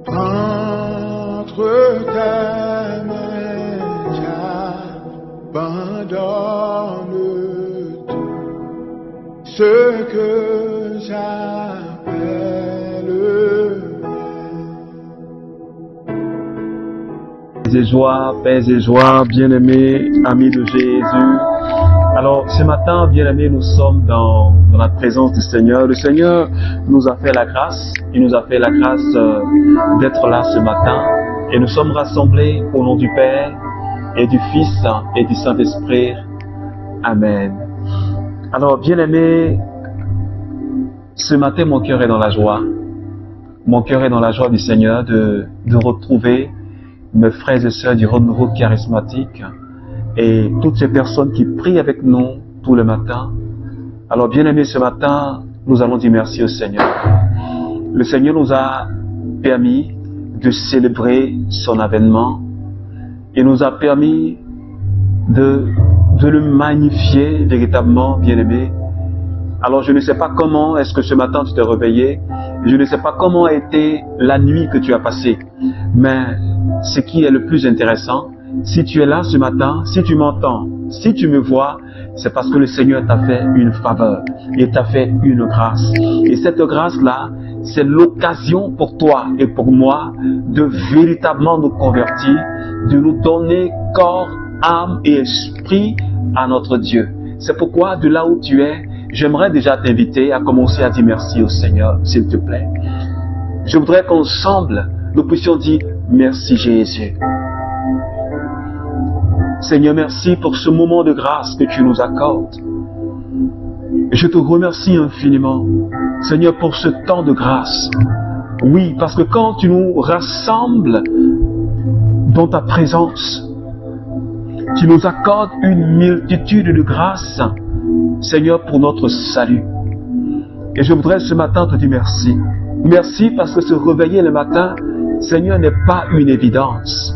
Entre tes mains, j'abandonne tout ce que j'appelle. Paix et joie, bien-aimés, amis de Jésus. Alors, ce matin, bien-aimés, nous sommes dans la présence du Seigneur. Le Seigneur nous a fait la grâce. Il nous a fait la grâce d'être là ce matin. Et nous sommes rassemblés au nom du Père et du Fils et du Saint-Esprit. Amen. Alors, bien-aimés, ce matin, mon cœur est dans la joie. Mon cœur est dans la joie du Seigneur de retrouver mes frères et sœurs du renouveau charismatique et toutes ces personnes qui prient avec nous tout le matin. Alors, bien-aimés, ce matin, nous allons dire merci au Seigneur. Le Seigneur nous a permis de célébrer son avènement. Il nous a permis de le magnifier véritablement, bien-aimés. Alors, je ne sais pas comment est-ce que ce matin tu t'es réveillé. Je ne sais pas comment a été la nuit que tu as passée. Mais ce qui est le plus intéressant, si tu es là ce matin, si tu m'entends, si tu me vois, c'est parce que le Seigneur t'a fait une faveur. Il t'a fait une grâce. Et cette grâce-là, c'est l'occasion pour toi et pour moi de véritablement nous convertir, de nous donner corps, âme et esprit à notre Dieu. C'est pourquoi, de là où tu es, j'aimerais déjà t'inviter à commencer à dire merci au Seigneur, s'il te plaît. Je voudrais qu'ensemble, nous puissions dire merci Jésus. Seigneur, merci pour ce moment de grâce que tu nous accordes. Je te remercie infiniment, Seigneur, pour ce temps de grâce. Oui, parce que quand tu nous rassembles dans ta présence, tu nous accordes une multitude de grâces, Seigneur, pour notre salut. Et je voudrais ce matin te dire merci. Merci parce que se réveiller le matin, Seigneur, n'est pas une évidence.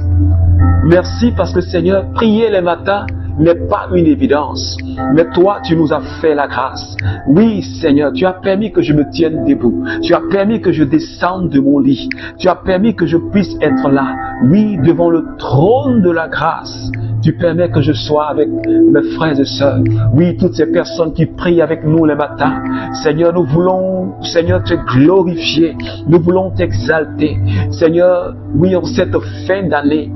Merci parce que, Seigneur, prier le matin n'est pas une évidence. Mais toi, tu nous as fait la grâce. Oui, Seigneur, tu as permis que je me tienne debout. Tu as permis que je descende de mon lit. Tu as permis que je puisse être là. Oui, devant le trône de la grâce. Tu permets que je sois avec mes frères et sœurs. Oui, toutes ces personnes qui prient avec nous le matin. Seigneur, nous voulons, Seigneur, te glorifier. Nous voulons t'exalter. Seigneur, oui, en cette fin d'année,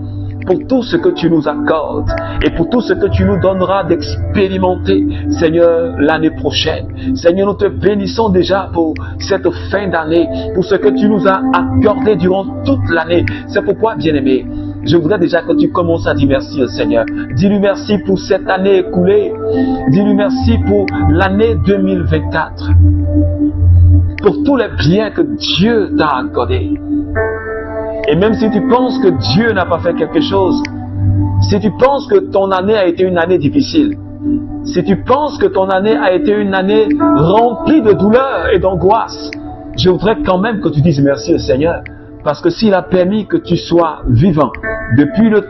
pour tout ce que tu nous accordes et pour tout ce que tu nous donneras d'expérimenter, Seigneur, l'année prochaine. Seigneur, nous te bénissons déjà pour cette fin d'année, pour ce que tu nous as accordé durant toute l'année. C'est pourquoi, bien-aimé, je voudrais déjà que tu commences à dire merci au Seigneur. Dis-lui merci pour cette année écoulée. Dis-lui merci pour l'année 2024. Pour tous les biens que Dieu t'a accordés. Et même si tu penses que Dieu n'a pas fait quelque chose, si tu penses que ton année a été une année difficile, si tu penses que ton année a été une année remplie de douleur et d'angoisse, je voudrais quand même que tu dises merci au Seigneur. Parce que s'il a permis que tu sois vivant depuis le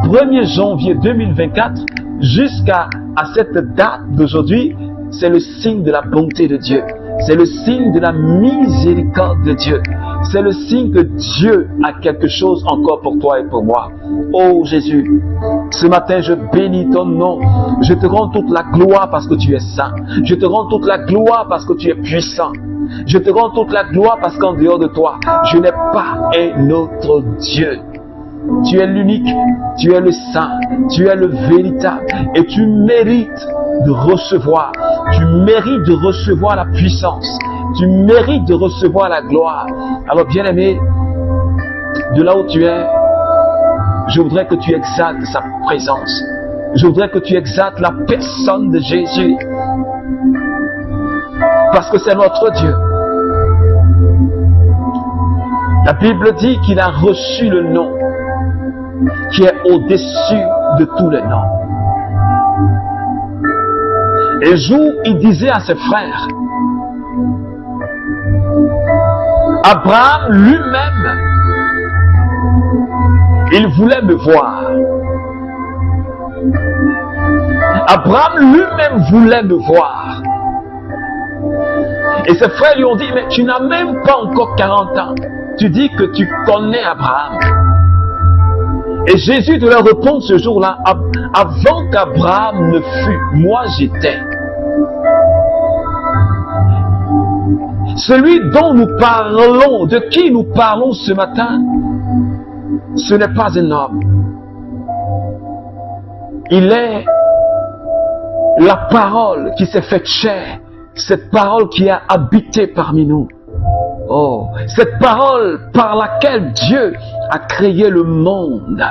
1er janvier 2024 jusqu'à cette date d'aujourd'hui, c'est le signe de la bonté de Dieu. C'est le signe de la miséricorde de Dieu. C'est le signe que Dieu a quelque chose encore pour toi et pour moi. Oh Jésus, ce matin je bénis ton nom. Je te rends toute la gloire parce que tu es saint. Je te rends toute la gloire parce que tu es puissant. Je te rends toute la gloire parce qu'en dehors de toi, je n'ai pas un autre Dieu. Tu es l'unique, tu es le saint, tu es le véritable et tu mérites de recevoir. Tu mérites de recevoir la puissance. Tu mérites de recevoir la gloire. Alors bien-aimé, de là où tu es, je voudrais que tu exaltes sa présence. Je voudrais que tu exaltes la personne de Jésus. Parce que c'est notre Dieu. La Bible dit qu'il a reçu le nom qui est au-dessus de tous les noms. Et un jour, il disait à ses frères, Abraham lui-même, il voulait me voir. Abraham lui-même voulait me voir. Et ses frères lui ont dit, mais tu n'as même pas encore 40 ans. tu dis que tu connais Abraham. Et Jésus de leur répondre ce jour-là, avant qu'Abraham ne fût, moi j'étais. Celui dont nous parlons, de qui nous parlons ce matin, ce n'est pas un homme. Il est la parole qui s'est faite chair, cette parole qui a habité parmi nous. Oh, cette parole par laquelle Dieu a créé le monde.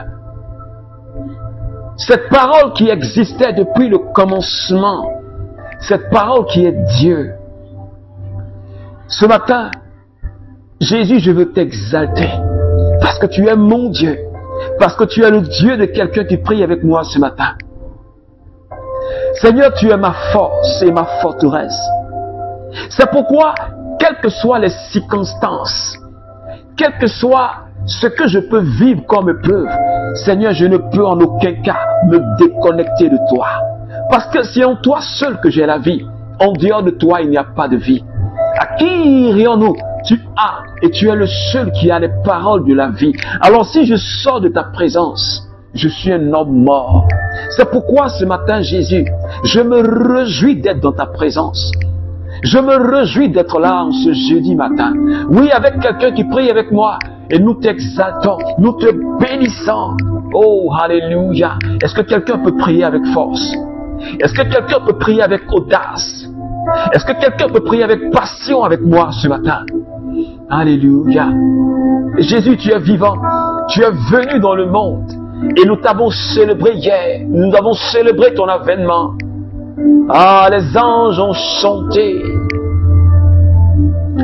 Cette parole qui existait depuis le commencement. Cette parole qui est Dieu. Ce matin, Jésus, je veux t'exalter. Parce que tu es mon Dieu. Parce que tu es le Dieu de quelqu'un qui prie avec moi ce matin. Seigneur, tu es ma force et ma forteresse. C'est pourquoi, quelles que soient les circonstances, quel que soit ce que je peux vivre comme épreuve, Seigneur, je ne peux en aucun cas me déconnecter de toi. Parce que c'est en toi seul que j'ai la vie. En dehors de toi, il n'y a pas de vie. À qui irions-nous? Tu as, et tu es le seul qui a les paroles de la vie. Alors si je sors de ta présence, je suis un homme mort. C'est pourquoi ce matin, Jésus, je me réjouis d'être dans ta présence. Je me réjouis d'être là en ce jeudi matin. Oui, avec quelqu'un qui prie avec moi. Et nous t'exaltons, nous te bénissons. Oh, alléluia. Est-ce que quelqu'un peut prier avec force? Est-ce que quelqu'un peut prier avec audace? Est-ce que quelqu'un peut prier avec passion avec moi ce matin? Alléluia. Jésus, tu es vivant. Tu es venu dans le monde. Et nous t'avons célébré hier. Nous avons célébré ton avènement. Ah, les anges ont chanté.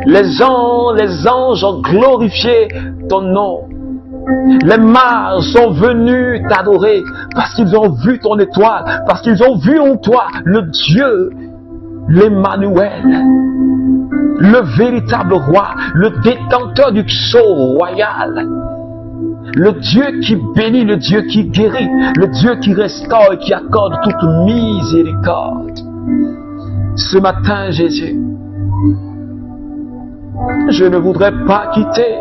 Les anges ont glorifié ton nom. Les mages sont venus t'adorer parce qu'ils ont vu ton étoile, parce qu'ils ont vu en toi le Dieu, l'Emmanuel, le véritable roi, le détenteur du sceau royal, le Dieu qui bénit, le Dieu qui guérit, le Dieu qui restaure et qui accorde toute miséricorde. Ce matin, Jésus, je ne voudrais pas quitter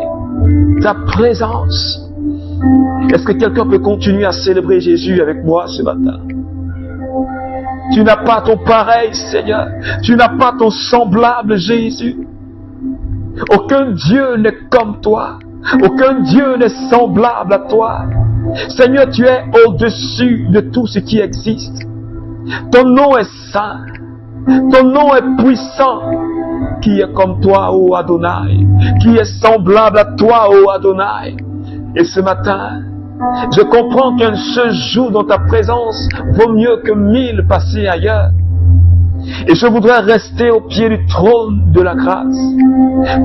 ta présence. Est-ce que quelqu'un peut continuer à célébrer Jésus avec moi ce matin? Tu n'as pas ton pareil, Seigneur. Tu n'as pas ton semblable, Jésus. Aucun Dieu n'est comme toi. Aucun Dieu n'est semblable à toi. Seigneur, tu es au-dessus de tout ce qui existe. Ton nom est saint. Ton nom est puissant. Qui est comme toi, ô Adonai? Qui est semblable à toi, ô Adonai? Et ce matin, je comprends qu'un seul jour dans ta présence vaut mieux que 1000 passés ailleurs. Et je voudrais rester au pied du trône de la grâce.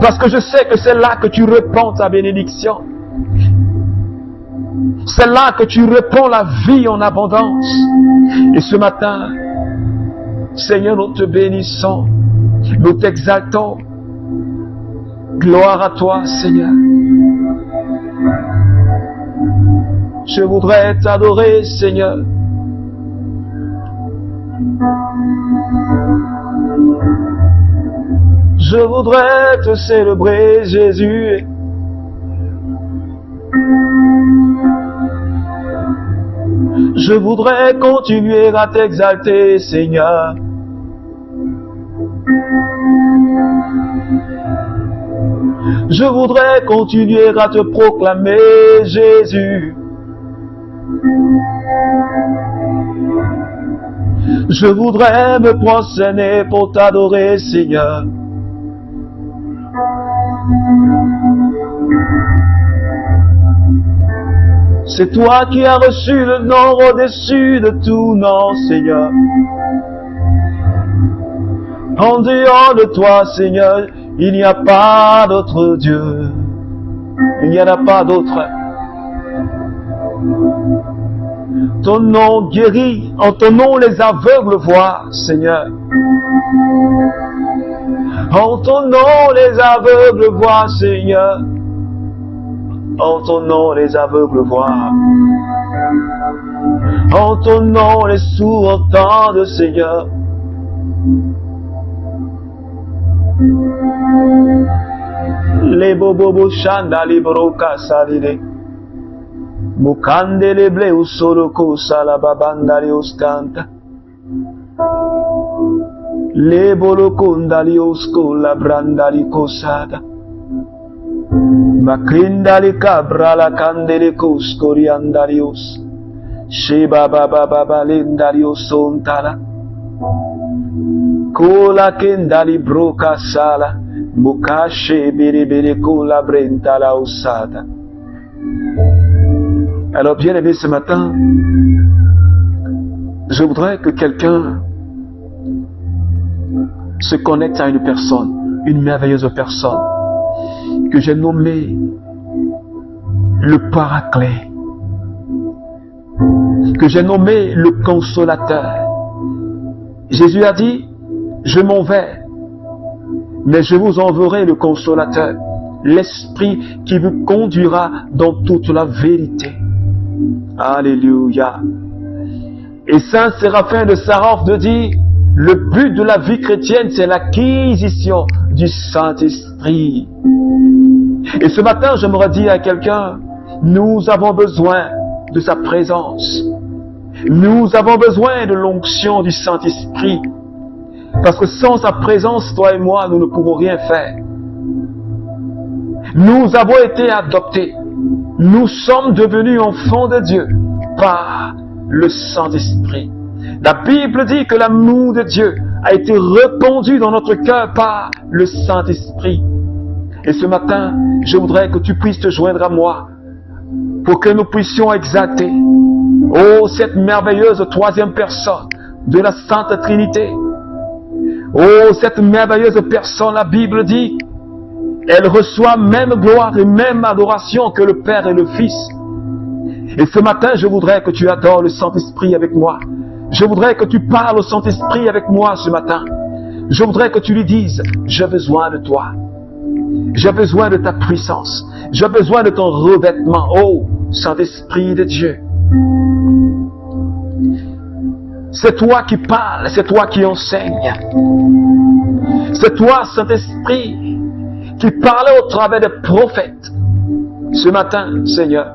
Parce que je sais que c'est là que tu répands ta bénédiction. C'est là que tu répands la vie en abondance. Et ce matin, Seigneur, nous te bénissons. Nous t'exaltons. Gloire à toi, Seigneur. Je voudrais t'adorer, Seigneur. Je voudrais te célébrer, Jésus. Je voudrais continuer à t'exalter, Seigneur. Je voudrais continuer à te proclamer, Jésus. Je voudrais me prosterner pour t'adorer, Seigneur. C'est toi qui as reçu le nom au-dessus de tout nom, Seigneur. En dehors de toi, Seigneur, il n'y a pas d'autre Dieu. Il n'y en a pas d'autre. Ton nom guérit. En ton nom, les aveugles voient, Seigneur. En ton nom, les aveugles voient, Seigneur. En ton nom, les aveugles voient. En ton nom, les sourds entendent, Seigneur. Le bobo shanda libroka salide. Mukande le ble usoroko salababanda li ostanta. Le bolokonda li osko la branda li kosada. Makrinda li cabra la candele cosco riandarios. Sheba baba baba lendarios sontala. Kola kendali broca sala. Mukashe bere bere kola brenta la osada. Alors bien aimé, ce matin, je voudrais que quelqu'un se connecte à une personne, une merveilleuse personne, que j'ai nommé le Paraclet, que j'ai nommé le Consolateur. Jésus a dit, je m'en vais, mais je vous enverrai le Consolateur, l'Esprit qui vous conduira dans toute la vérité. Alléluia. Et Saint Séraphin de Sarov de dire, le but de la vie chrétienne, c'est l'acquisition du Saint-Esprit. Et ce matin, j'aimerais dire à quelqu'un, nous avons besoin de sa présence. Nous avons besoin de l'onction du Saint-Esprit. Parce que sans sa présence, toi et moi, nous ne pouvons rien faire. Nous avons été adoptés. Nous sommes devenus enfants de Dieu par le Saint-Esprit. La Bible dit que l'amour de Dieu a été répandu dans notre cœur par le Saint-Esprit. Et ce matin, je voudrais que tu puisses te joindre à moi pour que nous puissions exalter, oh, cette merveilleuse troisième personne de la Sainte Trinité. Oh, cette merveilleuse personne, la Bible dit, elle reçoit même gloire et même adoration que le Père et le Fils. Et ce matin, je voudrais que tu adores le Saint-Esprit avec moi. Je voudrais que tu parles au Saint-Esprit avec moi ce matin. Je voudrais que tu lui dises, j'ai besoin de toi. J'ai besoin de ta puissance. J'ai besoin de ton revêtement. Oh, Saint-Esprit de Dieu. C'est toi qui parles, c'est toi qui enseignes. C'est toi, Saint-Esprit, qui parlait au travers des prophètes. Ce matin, Seigneur,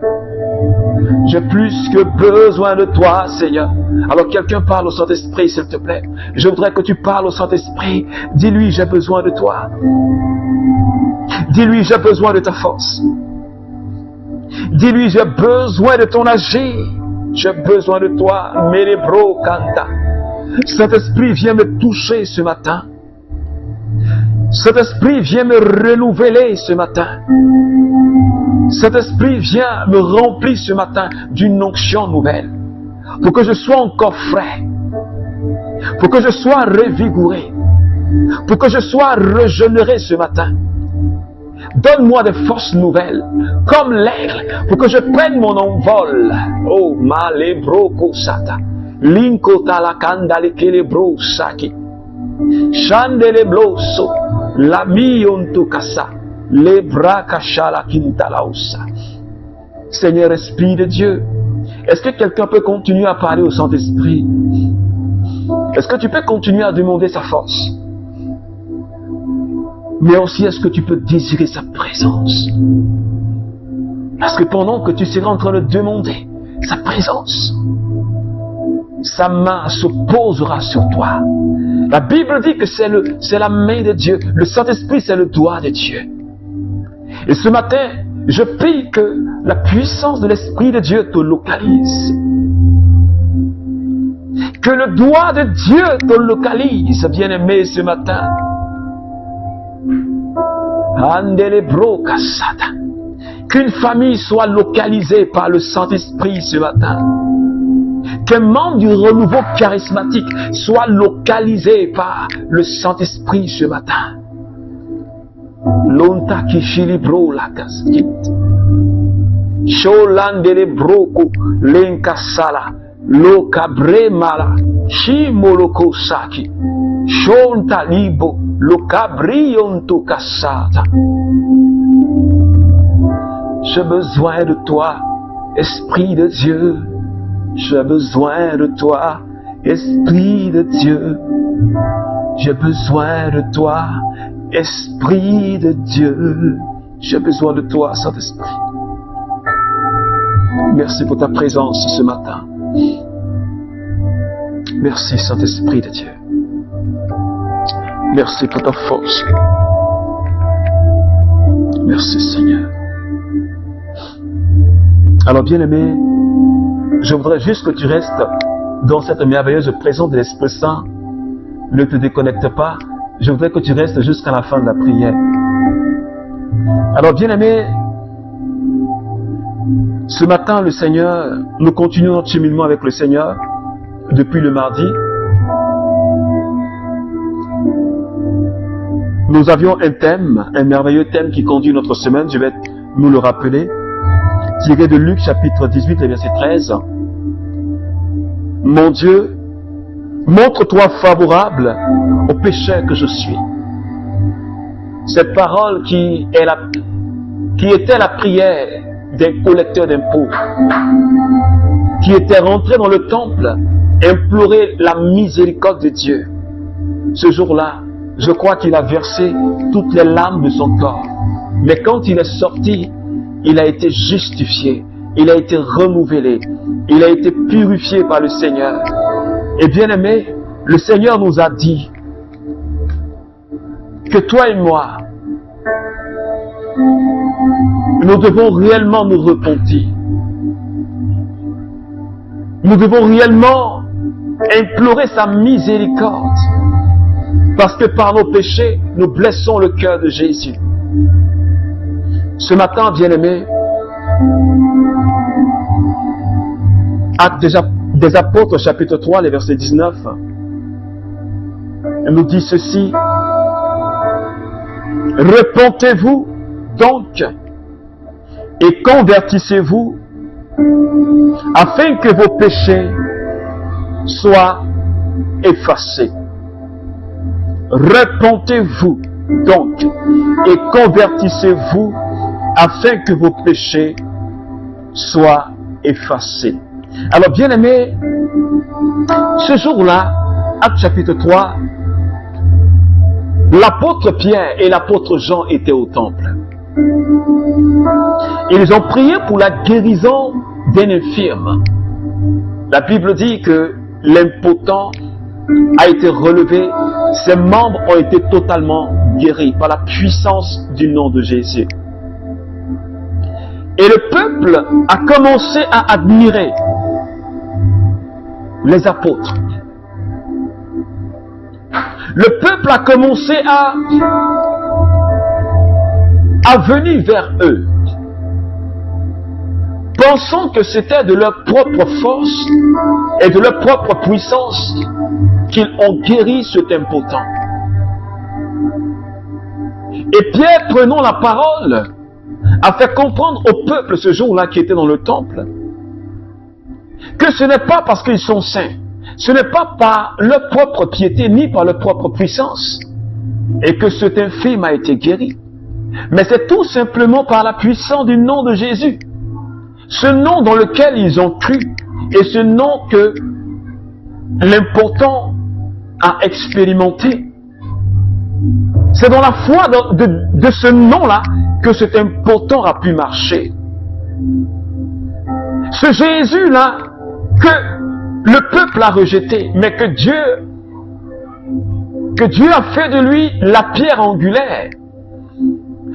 j'ai plus que besoin de toi, Seigneur. Alors quelqu'un parle au Saint-Esprit, s'il te plaît. Je voudrais que tu parles au Saint-Esprit. Dis-lui, j'ai besoin de toi. Dis-lui, j'ai besoin de ta force. Dis-lui, j'ai besoin de ton agir. J'ai besoin de toi. Merebro Kanta. Saint-Esprit, viens me toucher ce matin. Saint-Esprit, viens me renouveler ce matin. Saint-Esprit, viens me remplir ce matin d'une onction nouvelle. Pour que je sois encore frais. Pour que je sois revigoré. Pour que je sois régénéré ce matin. Donne-moi des forces nouvelles, comme l'aigle, pour que je prenne mon envol. Oh, malebro kosata. Linkota la kandale kelebro saki. Chandele bloso. La miontu kasa. Les bras cachala quintalaosa. Seigneur, Esprit de Dieu, est-ce que quelqu'un peut continuer à parler au Saint-Esprit? Est-ce que tu peux continuer à demander sa force? Mais aussi, est-ce que tu peux désirer sa présence? Parce que pendant que tu seras en train de demander sa présence, sa main se posera sur toi. La Bible dit que c'est la main de Dieu. Le Saint-Esprit, c'est le doigt de Dieu. Et ce matin, je prie que la puissance de l'Esprit de Dieu te localise. Que le doigt de Dieu te localise, bien-aimé, ce matin. Qu'une famille soit localisée par le Saint-Esprit ce matin. Qu'un membre du renouveau charismatique soit localisé par le Saint-Esprit ce matin. Lonta kishilibro la kaskit. Sholandele broko lenkasala. Lo kabre mala. Shimoloko saki. Shonta libo. Lo kabrionto kasata. J'ai besoin de toi, Esprit de Dieu. J'ai besoin de toi, Esprit de Dieu. J'ai besoin de toi, Esprit de Dieu. J'ai besoin de toi, Saint-Esprit. Merci pour ta présence ce matin. Merci, Saint-Esprit de Dieu. Merci pour ta force. Merci, Seigneur. Alors, bien-aimé, je voudrais juste que tu restes dans cette merveilleuse présence de l'Esprit Saint. Ne te déconnecte pas. Je voudrais que tu restes jusqu'à la fin de la prière. Alors, bien-aimé, ce matin, le Seigneur, nous continuons notre cheminement avec le Seigneur depuis le mardi. Nous avions un thème, un merveilleux thème qui conduit notre semaine. Je vais nous le rappeler. Tiré de Luc chapitre 18 et verset 13. Mon Dieu, montre-toi favorable au pécheur que je suis. Cette parole qui était la prière d'un collecteur d'impôts, qui était rentré dans le temple, implorer la miséricorde de Dieu. Ce jour-là, je crois qu'il a versé toutes les larmes de son corps. Mais quand il est sorti, il a été justifié, il a été renouvelé, il a été purifié par le Seigneur. Et bien aimé, le Seigneur nous a dit que toi et moi, nous devons réellement nous repentir. Nous devons réellement implorer sa miséricorde. Parce que par nos péchés, nous blessons le cœur de Jésus. Ce matin, bien-aimés, Actes des Apôtres, chapitre 3, les versets 19, nous dit ceci. Repentez-vous donc et convertissez-vous afin que vos péchés soient effacés. Repentez-vous donc et convertissez-vous afin que vos péchés soient effacés. Alors bien aimé, ce jour-là, Acte chapitre 3, l'apôtre Pierre et l'apôtre Jean étaient au temple. Ils ont prié pour la guérison d'un infirme. La Bible dit que l'impotent a été relevé, ses membres ont été totalement guéris par la puissance du nom de Jésus. Et le peuple a commencé à admirer les apôtres. Le peuple a commencé à venir vers eux, pensant que c'était de leur propre force et de leur propre puissance qu'ils ont guéri cet impotent. Et Pierre, prenant la parole, a fait comprendre au peuple ce jour-là qui était dans le temple que ce n'est pas parce qu'ils sont saints, ce n'est pas par leur propre piété ni par leur propre puissance et que cet infirme a été guéri, mais c'est tout simplement par la puissance du nom de Jésus, ce nom dans lequel ils ont cru et ce nom que l'impotent a expérimenté. C'est dans la foi de ce nom-là que cet impotent a pu marcher. Ce Jésus-là que le peuple a rejeté, mais que Dieu a fait de lui la pierre angulaire.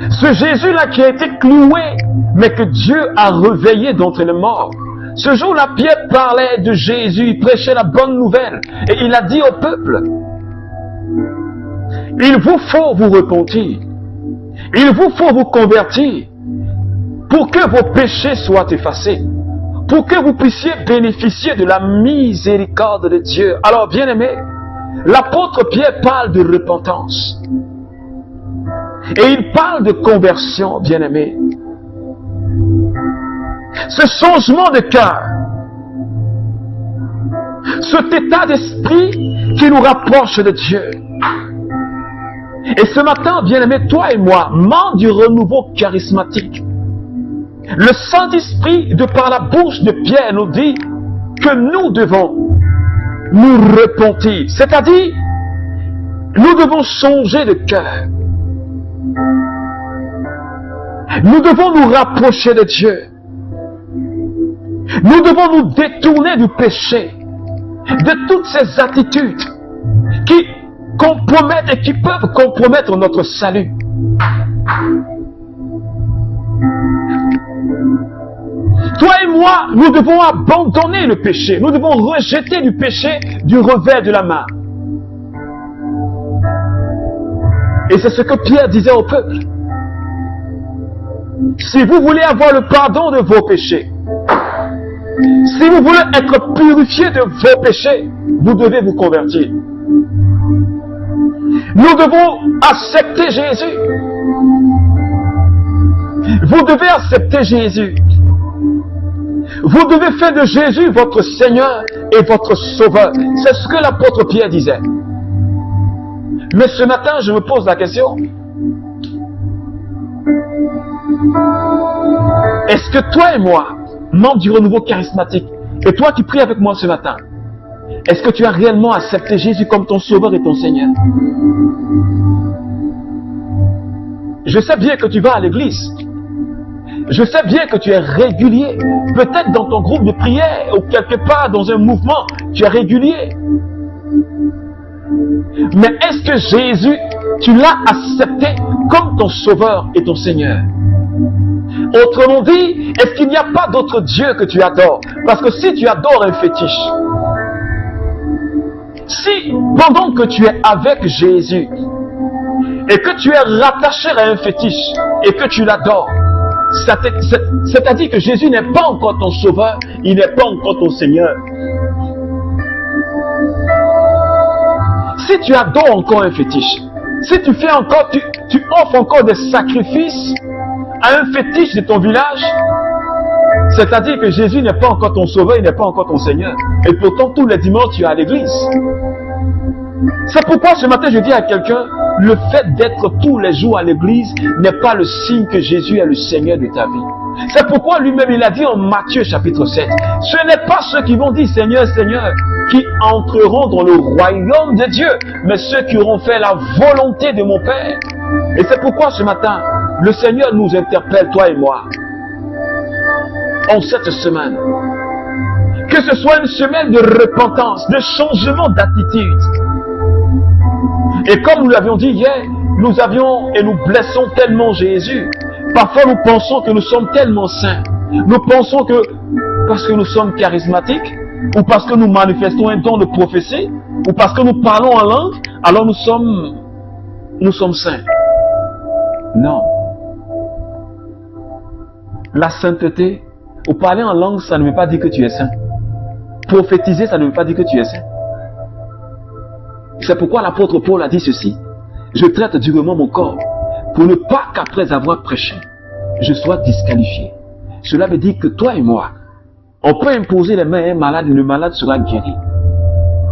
Ce Jésus-là qui a été cloué, mais que Dieu a réveillé d'entre les morts. Ce jour-là, Pierre parlait de Jésus, il prêchait la bonne nouvelle, et il a dit au peuple, il vous faut vous repentir, il vous faut vous convertir, pour que vos péchés soient effacés, pour que vous puissiez bénéficier de la miséricorde de Dieu. Alors, bien-aimés, l'apôtre Pierre parle de repentance. Et il parle de conversion, bien-aimés. Ce changement de cœur, cet état d'esprit qui nous rapproche de Dieu. Et ce matin, bien-aimés, toi et moi, membres du renouveau charismatique, le Saint-Esprit, de par la bouche de Pierre, nous dit que nous devons nous repentir. C'est-à-dire, nous devons changer de cœur. Nous devons nous rapprocher de Dieu. Nous devons nous détourner du péché, de toutes ces attitudes qui compromettent et qui peuvent compromettre notre salut. Toi et moi, nous devons abandonner le péché. Nous devons rejeter du péché du revers de la main. Et c'est ce que Pierre disait au peuple. Si vous voulez avoir le pardon de vos péchés, si vous voulez être purifié de vos péchés, vous devez vous convertir. Nous devons accepter Jésus. Vous devez accepter Jésus. Vous devez faire de Jésus votre Seigneur et votre Sauveur. C'est ce que l'apôtre Pierre disait. Mais ce matin, je me pose la question. Est-ce que toi et moi, membres du renouveau charismatique, et toi qui pries avec moi ce matin, est-ce que tu as réellement accepté Jésus comme ton Sauveur et ton Seigneur? Je sais bien que tu vas à l'église. Je sais bien que tu es régulier. Peut-être dans ton groupe de prière ou quelque part dans un mouvement, tu es régulier. Mais est-ce que Jésus, tu l'as accepté comme ton Sauveur et ton Seigneur? Autrement dit, est-ce qu'il n'y a pas d'autre Dieu que tu adores? Parce que si tu adores un fétiche, si pendant que tu es avec Jésus et que tu es rattaché à un fétiche et que tu l'adores, c'est-à-dire que Jésus n'est pas encore ton Sauveur, il n'est pas encore ton Seigneur. Si tu adores encore un fétiche, si tu fais encore, tu offres encore des sacrifices à un fétiche de ton village, c'est-à-dire que Jésus n'est pas encore ton Sauveur, il n'est pas encore ton Seigneur. Et pourtant, tous les dimanches, tu es à l'église. C'est pourquoi ce matin, je dis à quelqu'un, le fait d'être tous les jours à l'église n'est pas le signe que Jésus est le Seigneur de ta vie. C'est pourquoi lui-même, il a dit en Matthieu chapitre 7, ce n'est pas ceux qui vont dire Seigneur, Seigneur, qui entreront dans le royaume de Dieu, mais ceux qui auront fait la volonté de mon Père. Et c'est pourquoi ce matin, le Seigneur nous interpelle, toi et moi, en cette semaine. Que ce soit une semaine de repentance, de changement d'attitude. Et comme nous l'avions dit hier, nous avions et nous blessons tellement Jésus. Parfois nous pensons que nous sommes tellement saints. Nous pensons que parce que nous sommes charismatiques, ou parce que nous manifestons un don de prophétie, ou parce que nous parlons en langue, alors nous sommes saints. Non. La sainteté, ou parler en langue, ça ne veut pas dire que tu es saint. Prophétiser, ça ne veut pas dire que tu es saint. C'est pourquoi l'apôtre Paul a dit ceci. Je traite durement mon corps pour ne pas qu'après avoir prêché, je sois disqualifié. Cela veut dire que toi et moi, on peut imposer les mains à un malade et le malade sera guéri.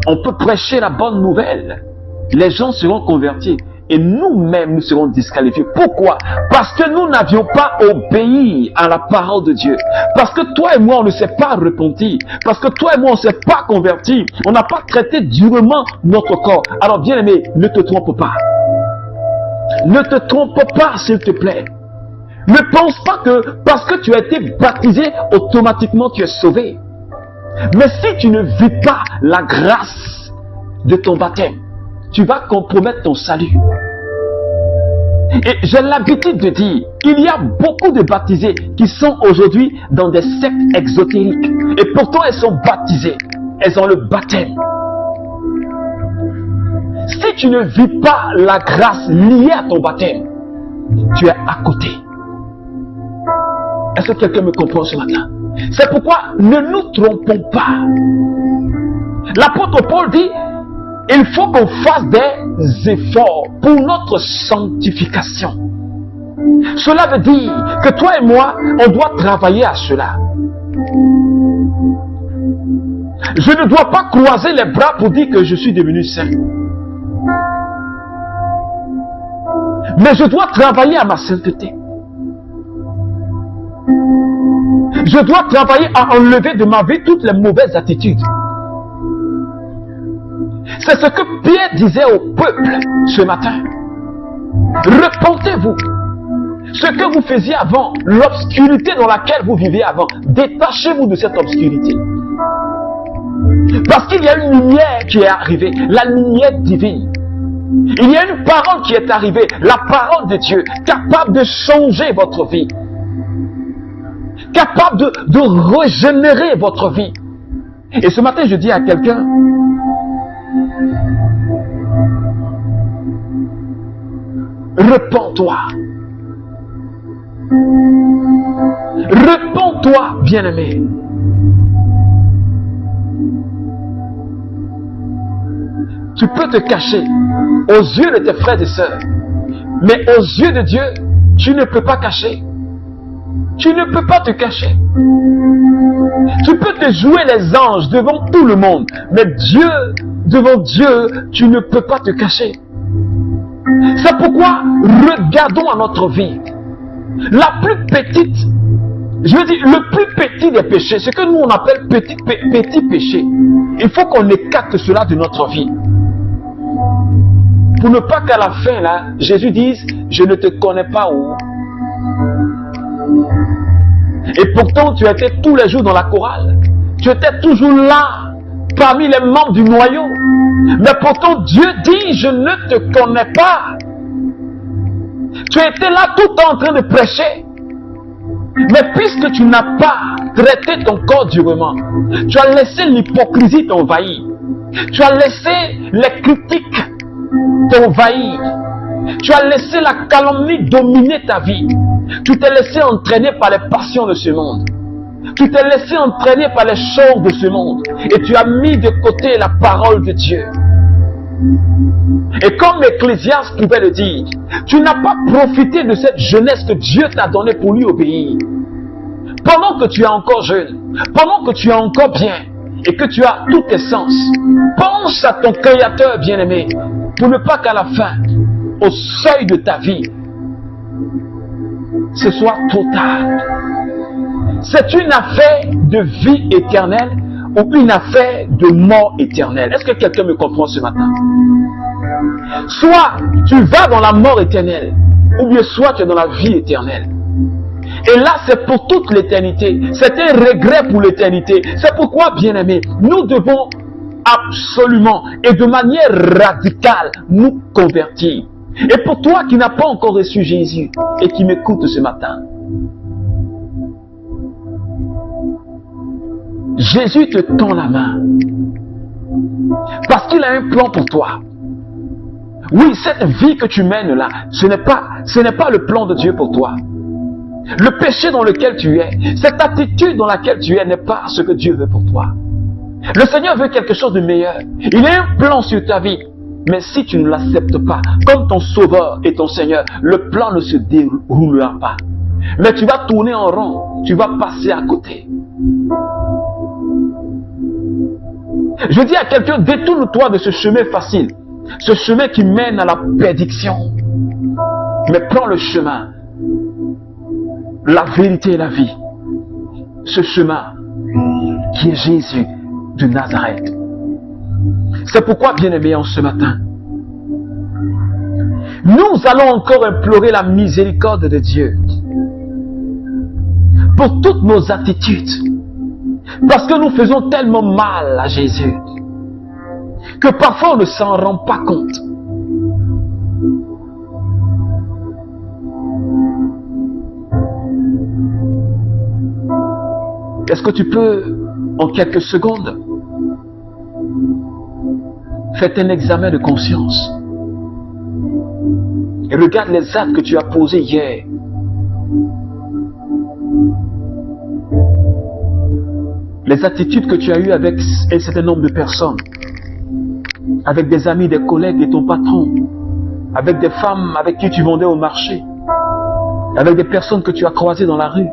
On peut prêcher la bonne nouvelle. Les gens seront convertis. Et nous-mêmes, nous serons disqualifiés. Pourquoi? Parce que nous n'avions pas obéi à la parole de Dieu. Parce que toi et moi, on ne s'est pas repenti. Parce que toi et moi, on ne s'est pas converti. On n'a pas traité durement notre corps. Alors, bien aimé, ne te trompe pas. Ne te trompe pas, s'il te plaît. Ne pense pas que parce que tu as été baptisé, automatiquement tu es sauvé. Mais si tu ne vis pas la grâce de ton baptême, tu vas compromettre ton salut. Et j'ai l'habitude de dire, il y a beaucoup de baptisés qui sont aujourd'hui dans des sectes exotériques. Et pourtant elles sont baptisées. Elles ont le baptême. Si tu ne vis pas la grâce liée à ton baptême, tu es à côté. Est-ce que quelqu'un me comprend ce matin? C'est pourquoi ne nous trompons pas. L'apôtre Paul dit, il faut qu'on fasse des efforts pour notre sanctification. Cela veut dire que toi et moi, on doit travailler à cela. Je ne dois pas croiser les bras pour dire que je suis devenu saint. Mais je dois travailler à ma sainteté. Je dois travailler à enlever de ma vie toutes les mauvaises attitudes. C'est ce que Pierre disait au peuple ce matin. Repentez-vous. Ce que vous faisiez avant, l'obscurité dans laquelle vous vivez avant, détachez-vous de cette obscurité. Parce qu'il y a une lumière qui est arrivée, la lumière divine. Il y a une parole qui est arrivée, la parole de Dieu, capable de changer votre vie. Capable de régénérer votre vie. Et ce matin, je dis à quelqu'un, repens-toi. Repens-toi, bien-aimé. Tu peux te cacher aux yeux de tes frères et sœurs, mais aux yeux de Dieu, tu ne peux pas cacher. Tu ne peux pas te cacher. Tu peux te jouer les anges devant tout le monde, mais devant Dieu, tu ne peux pas te cacher. C'est pourquoi regardons à notre vie. La plus petite, je veux dire, le plus petit des péchés, ce que nous on appelle petit péché, il faut qu'on écarte cela de notre vie. Pour ne pas qu'à la fin, là, Jésus dise, je ne te connais pas où. Et pourtant, tu étais tous les jours dans la chorale. Tu étais toujours là, parmi les membres du noyau. Mais pourtant, Dieu dit, je ne te connais pas. Tu étais là tout en train de prêcher. Mais puisque tu n'as pas traité ton corps durement, tu as laissé l'hypocrisie t'envahir. Tu as laissé les critiques t'envahir. Tu as laissé la calomnie dominer ta vie. Tu t'es laissé entraîner par les passions de ce monde. Tu t'es laissé entraîner par les choses de ce monde. Et tu as mis de côté la parole de Dieu. Et comme Ecclésiaste pouvait le dire, tu n'as pas profité de cette jeunesse que Dieu t'a donnée pour lui obéir. Pendant que tu es encore jeune, pendant que tu es encore bien, et que tu as tous tes sens, pense à ton Créateur bien-aimé, pour ne pas qu'à la fin, au seuil de ta vie, ce soit trop tard. C'est une affaire de vie éternelle ou une affaire de mort éternelle. Est-ce que quelqu'un me comprend ce matin? Soit tu vas dans la mort éternelle, ou bien soit tu es dans la vie éternelle. Et là, c'est pour toute l'éternité. C'est un regret pour l'éternité. C'est pourquoi, bien-aimés, nous devons absolument et de manière radicale nous convertir. Et pour toi qui n'as pas encore reçu Jésus et qui m'écoute ce matin, Jésus te tend la main parce qu'il a un plan pour toi. Oui, cette vie que tu mènes là, ce n'est pas le plan de Dieu pour toi. Le péché dans lequel tu es, cette attitude dans laquelle tu es n'est pas ce que Dieu veut pour toi. Le Seigneur veut quelque chose de meilleur. Il a un plan sur ta vie. Mais si tu ne l'acceptes pas comme ton sauveur et ton Seigneur, le plan ne se déroulera pas. Mais tu vas tourner en rond, tu vas passer à côté. Je dis à quelqu'un, détourne-toi de ce chemin facile, ce chemin qui mène à la perdition. Mais prends le chemin, la vérité et la vie. Ce chemin qui est Jésus de Nazareth. C'est pourquoi, bien-aimés, en ce matin, nous allons encore implorer la miséricorde de Dieu pour toutes nos attitudes. Parce que nous faisons tellement mal à Jésus que parfois on ne s'en rend pas compte. Est-ce que tu peux, en quelques secondes, faire un examen de conscience et regarde les actes que tu as posés hier. Les attitudes que tu as eues avec un certain nombre de personnes, avec des amis, des collègues et ton patron, avec des femmes avec qui tu vendais au marché, avec des personnes que tu as croisées dans la rue.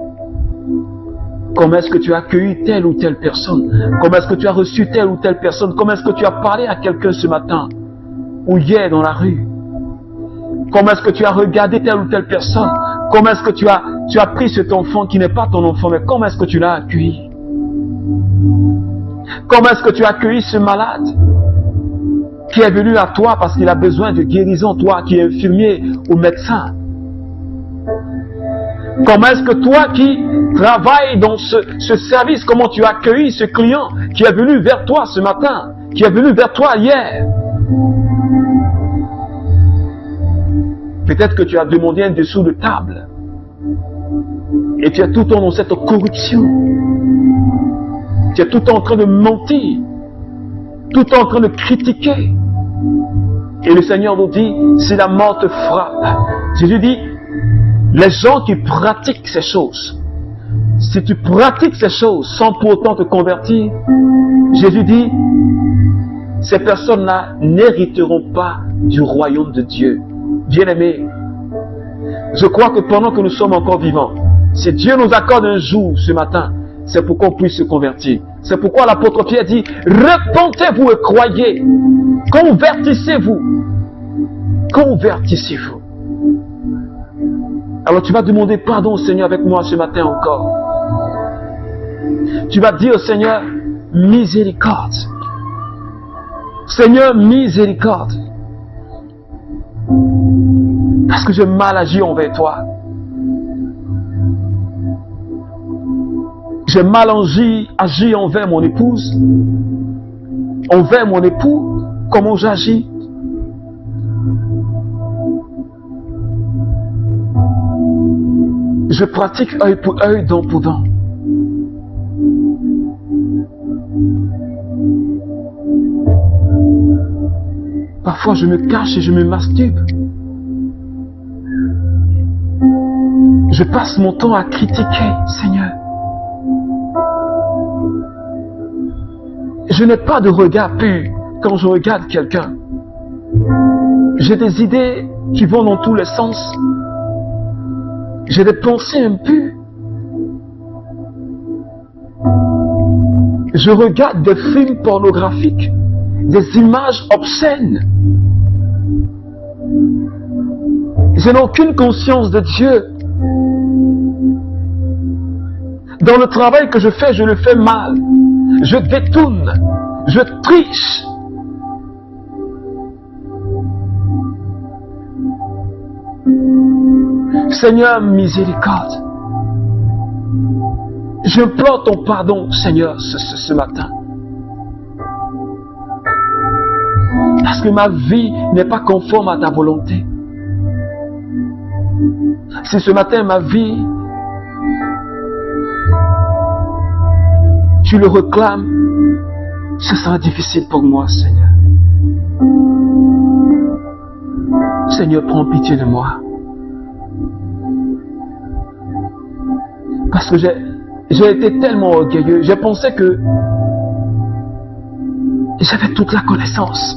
Comment est-ce que tu as accueilli telle ou telle personne? Comment est-ce que tu as reçu telle ou telle personne? Comment est-ce que tu as parlé à quelqu'un ce matin ou hier dans la rue? Comment est-ce que tu as regardé telle ou telle personne? Comment est-ce que tu as pris cet enfant qui n'est pas ton enfant, mais comment est-ce que tu l'as accueilli? Comment est-ce que tu as accueilli ce malade qui est venu à toi parce qu'il a besoin de guérison, toi qui es infirmier ou médecin? Comment est-ce que toi qui travailles dans ce service, comment tu as accueilli ce client qui est venu vers toi ce matin, qui est venu vers toi hier? Peut-être que tu as demandé un dessous de table et tu es tout le temps dans cette corruption. Tu es tout le temps en train de mentir, tout le temps en train de critiquer. Et le Seigneur nous dit, si la mort te frappe, Jésus dit, les gens qui pratiquent ces choses, si tu pratiques ces choses sans pour autant te convertir, Jésus dit, ces personnes-là n'hériteront pas du royaume de Dieu. Bien-aimés, je crois que pendant que nous sommes encore vivants, si Dieu nous accorde un jour ce matin, c'est pour qu'on puisse se convertir. C'est pourquoi l'apôtre Pierre dit, repentez-vous et croyez. Convertissez-vous. Convertissez-vous. Alors tu vas demander pardon au Seigneur avec moi ce matin encore. Tu vas dire au Seigneur, miséricorde. Seigneur, miséricorde. Parce que j'ai mal agi envers toi. J'ai mal agi envers mon épouse, envers mon époux. Comment j'agis? Je pratique œil pour œil, dent pour dent. Parfois je me cache et je me masturbe. Je passe mon temps à critiquer, Seigneur. Je n'ai pas de regard pur quand je regarde quelqu'un. J'ai des idées qui vont dans tous les sens. J'ai des pensées impures. Je regarde des films pornographiques, des images obscènes. Je n'ai aucune conscience de Dieu. Dans le travail que je fais, je le fais mal. Je détourne. Je triche. Seigneur, miséricorde. J'implore ton pardon, Seigneur, ce matin. Parce que ma vie n'est pas conforme à ta volonté. Si ce matin ma vie, tu le réclames, ce sera difficile pour moi, Seigneur. Seigneur, prends pitié de moi. Parce que j'ai été tellement orgueilleux. J'ai pensé que j'avais toute la connaissance.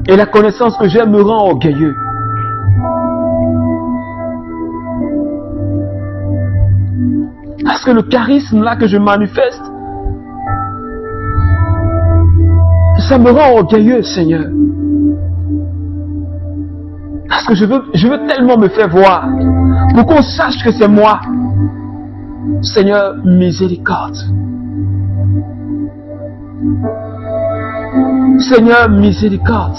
Et la connaissance que j'ai me rend orgueilleux. Parce que le charisme là que je manifeste, ça me rend orgueilleux, Seigneur. Parce que je veux tellement me faire voir, pour qu'on sache que c'est moi. Seigneur, miséricorde. Seigneur, miséricorde.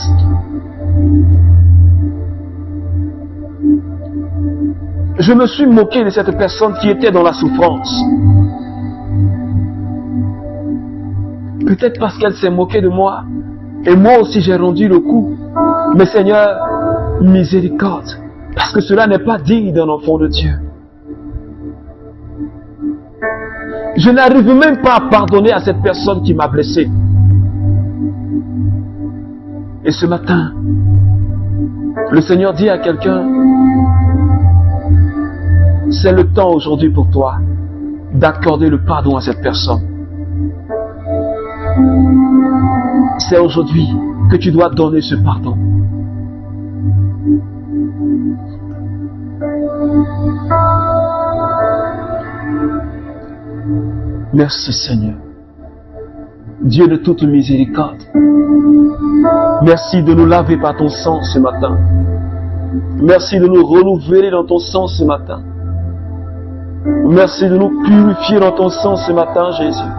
Je me suis moqué de cette personne qui était dans la souffrance. Peut-être parce qu'elle s'est moquée de moi. Et moi aussi j'ai rendu le coup. Mais Seigneur, miséricorde. Parce que cela n'est pas digne d'un enfant de Dieu. Je n'arrive même pas à pardonner à cette personne qui m'a blessé. Et ce matin, le Seigneur dit à quelqu'un, c'est le temps aujourd'hui pour toi d'accorder le pardon à cette personne. C'est aujourd'hui que tu dois donner ce pardon. Merci Seigneur, Dieu de toute miséricorde. Merci de nous laver par ton sang ce matin. Merci de nous renouveler dans ton sang ce matin. Merci de nous purifier dans ton sang ce matin, Jésus.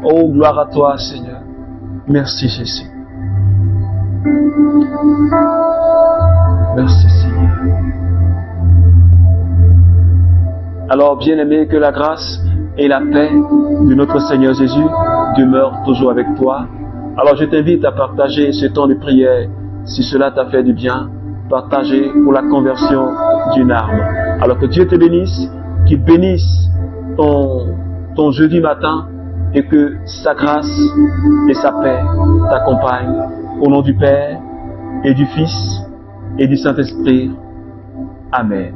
Oh, gloire à toi, Seigneur. Merci, Jésus. Merci, Seigneur. Alors, bien-aimé, que la grâce et la paix de notre Seigneur Jésus demeurent toujours avec toi. Alors, je t'invite à partager ce temps de prière. Si cela t'a fait du bien, partager pour la conversion d'une âme. Alors que Dieu te bénisse, qu'il bénisse ton jeudi matin et que sa grâce et sa paix t'accompagnent. Au nom du Père et du Fils et du Saint-Esprit. Amen.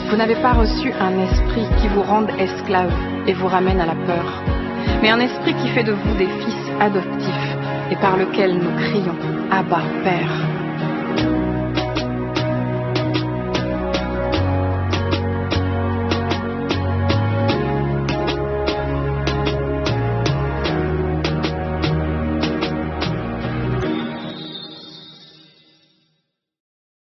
Vous n'avez pas reçu un esprit qui vous rende esclaves et vous ramène à la peur, mais un esprit qui fait de vous des fils adoptifs et par lequel nous crions « Abba, Père ».